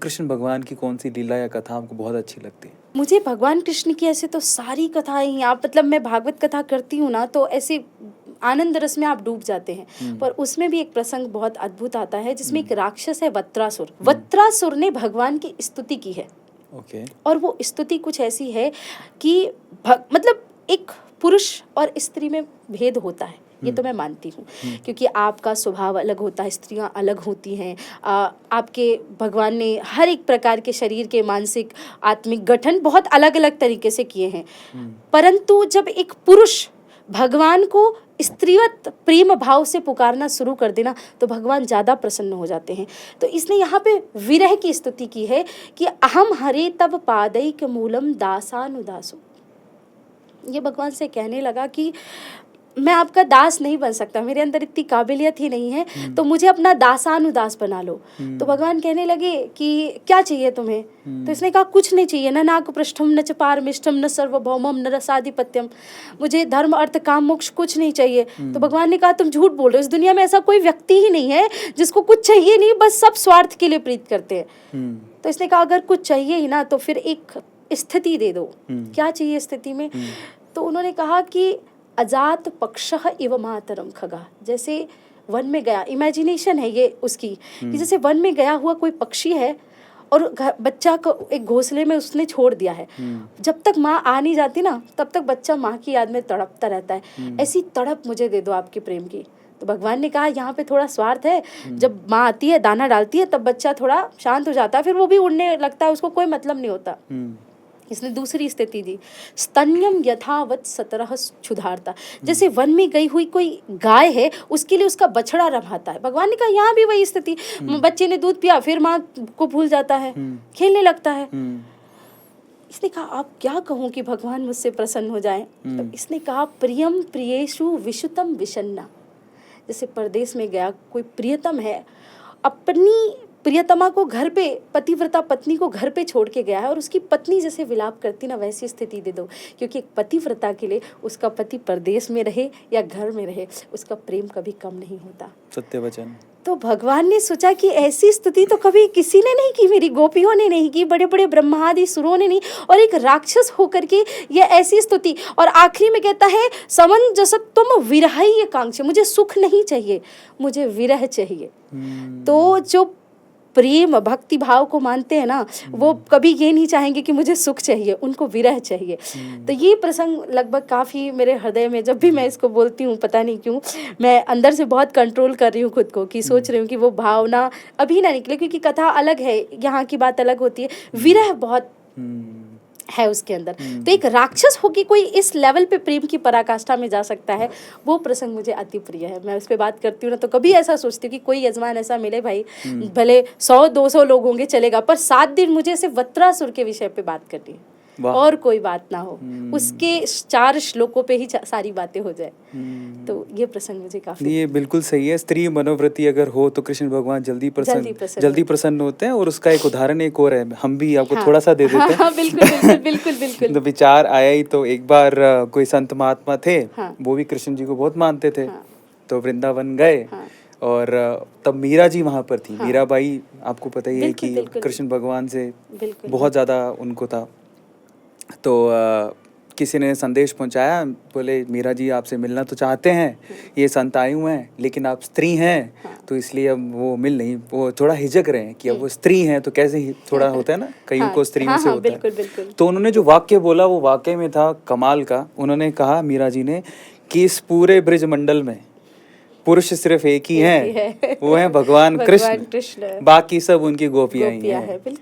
कृष्ण भगवान की कौन सी लीला या कथा आपको बहुत अच्छी लगती है? मुझे भगवान कृष्ण की ऐसे तो सारी कथाएं ही, आप मतलब मैं भागवत कथा करती हूँ ना तो ऐसे आनंद रस में आप डूब जाते हैं। पर उसमें भी एक प्रसंग बहुत अद्भुत आता है जिसमें एक राक्षस है वत्रासुर। वत्रासुर ने भगवान की स्तुति की है। ओके। और वो स्तुति कुछ ऐसी है कि मतलब एक पुरुष और स्त्री में भेद होता है, ये तो मैं मानती हूँ, क्योंकि आपका स्वभाव अलग होता है, स्त्रियां अलग होती हैं। आपके भगवान ने हर एक प्रकार के शरीर के मानसिक आत्मिक गठन बहुत अलग अलग तरीके से किए हैं। परंतु जब एक पुरुष भगवान को स्त्रीवत प्रेम भाव से पुकारना शुरू कर देना तो भगवान ज़्यादा प्रसन्न हो जाते हैं। तो इसने यहाँ पे विरह की स्तुति की है कि अहम हरे तब पादैक मूलम दासानुदासो। ये भगवान से कहने लगा कि मैं आपका दास नहीं बन सकता, मेरे अंदर इतनी काबिलियत ही नहीं है, तो मुझे अपना दासानुदास बना लो। तो भगवान कहने लगे कि क्या चाहिए तुम्हें? तो इसने कहा कुछ नहीं चाहिए, न नाक पृष्ठम न च पारमिष्ठम न सर्वभौमम न रसाधिपत्यम, मुझे धर्म अर्थ काम मोक्ष कुछ नहीं चाहिए। तो भगवान ने कहा तुम झूठ बोल रहे हो, इस दुनिया में ऐसा कोई व्यक्ति ही नहीं है जिसको कुछ चाहिए नहीं, बस सब स्वार्थ के लिए प्रीत करते हैं। तो इसने कहा अगर कुछ चाहिए ही ना तो फिर एक स्थिति दे दो। क्या चाहिए स्थिति में? तो उन्होंने कहा कि अजात पक्षः इव मातरम खगा। जैसे वन में गया, इमेजिनेशन है ये उसकी, कि जैसे वन में गया हुआ कोई पक्षी है और बच्चा को एक घोंसले में उसने छोड़ दिया है। जब तक माँ आ नहीं जाती ना तब तक बच्चा माँ की याद में तड़पता रहता है। ऐसी तड़प मुझे दे दो आपके प्रेम की। तो भगवान ने कहा यहाँ पे थोड़ा स्वार्थ है, जब माँ आती है दाना डालती है तब बच्चा थोड़ा शांत हो जाता है, फिर वो भी उड़ने लगता है, उसको कोई मतलब नहीं होता। इसने दूसरी स्थिति दी, स्तन्यम यथावत सतरह क्षुधारता। जैसे वन में गई हुई कोई गाय है, उसके लिए उसका बछड़ा रमाता है। भगवान ने कहा यहाँ भी वही स्थिति, बच्चे ने दूध पिया फिर माँ को भूल जाता है, खेलने लगता है। इसने कहा अब क्या कहूँ कि भगवान मुझसे प्रसन्न हो जाए? तो इसने कहा प्रियम प्रियेषु विशुतम विषन्ना। जैसे परदेश में गया कोई प्रियतम है, अपनी प्रियतमा को घर पे, पतिव्रता पत्नी को घर पे छोड़ के गया है और उसकी पत्नी जैसे विलाप करती ना, वैसी स्थिति दे दो। क्योंकि एक पतिव्रता के लिए उसका पति परदेश में रहे या घर में रहे, उसका प्रेम कभी कम नहीं होता। सत्य वचन। तो भगवान ने सोचा कि ऐसी स्तुति तो कभी किसी ने नहीं की, मेरी गोपियों ने नहीं की, बड़े बड़े ब्रह्मादि सुरों ने नहीं, और एक राक्षस होकर के ये ऐसी स्तुति। और आखिरी में कहता है समंजसत तुम विरह कांक्षे, मुझे सुख नहीं चाहिए, मुझे विरह चाहिए। तो जो प्रेम भक्ति भाव को मानते हैं ना, वो कभी ये नहीं चाहेंगे कि मुझे सुख चाहिए, उनको विरह चाहिए। तो ये प्रसंग लगभग काफ़ी मेरे हृदय में, जब भी मैं इसको बोलती हूँ पता नहीं क्यों मैं अंदर से बहुत कंट्रोल कर रही हूँ खुद को, कि सोच रही हूँ कि वो भावना अभी ना निकले, क्योंकि कथा अलग है, यहाँ की बात अलग होती है, विरह बहुत है उसके अंदर। तो एक राक्षस होके कोई इस लेवल पे प्रेम की पराकाष्ठा में जा सकता है, वो प्रसंग मुझे अति प्रिय है। मैं उस पर बात करती हूँ ना तो कभी ऐसा सोचती हूँ कि कोई यजमान ऐसा मिले भाई, भले 100-200 लोग होंगे चलेगा, पर 7 दिन मुझे सिर्फ वत्रासुर के विषय पे बात करनी है और कोई बात ना हो, उसके 4 श्लोकों पे ही सारी बातें हो जाए। तो ये प्रसंग मुझे काफी, ये बिल्कुल सही है। स्त्री मनोवृत्ति अगर हो तो कृष्ण भगवान जल्दी प्रसन्न होते हैं। और उसका एक उदाहरण एक और है, हम भी आपको थोड़ा सा दे देते हैं। बिल्कुल बिल्कुल बिल्कुल। तो विचार आया ही, तो एक बार कोई संत महात्मा थे, वो भी कृष्ण जी को बहुत मानते थे, तो वृंदावन गए और तब मीरा जी वहाँ पर थी। मीराबाई आपको पता ही है कि कृष्ण भगवान से बहुत ज़्यादा उनको था। तो किसी ने संदेश पहुंचाया, बोले मीरा जी आपसे मिलना तो चाहते हैं, ये संत आए हुए हैं, लेकिन आप स्त्री हैं तो इसलिए अब वो मिल नहीं, वो थोड़ा हिचक रहे हैं कि अब वो स्त्री हैं तो कैसे ही थोड़ा होता है ना, कईयों को स्त्रियों से होता है। तो उन्होंने जो वाक्य बोला वो वाकई में था कमाल का। उन्होंने कहा मीरा जी ने कि इस पूरे ब्रिज मंडल में पुरुष सिर्फ एक ही हैं, वो है भगवान कृष्ण, बाकी सब उनकी गोपियां ही हैं।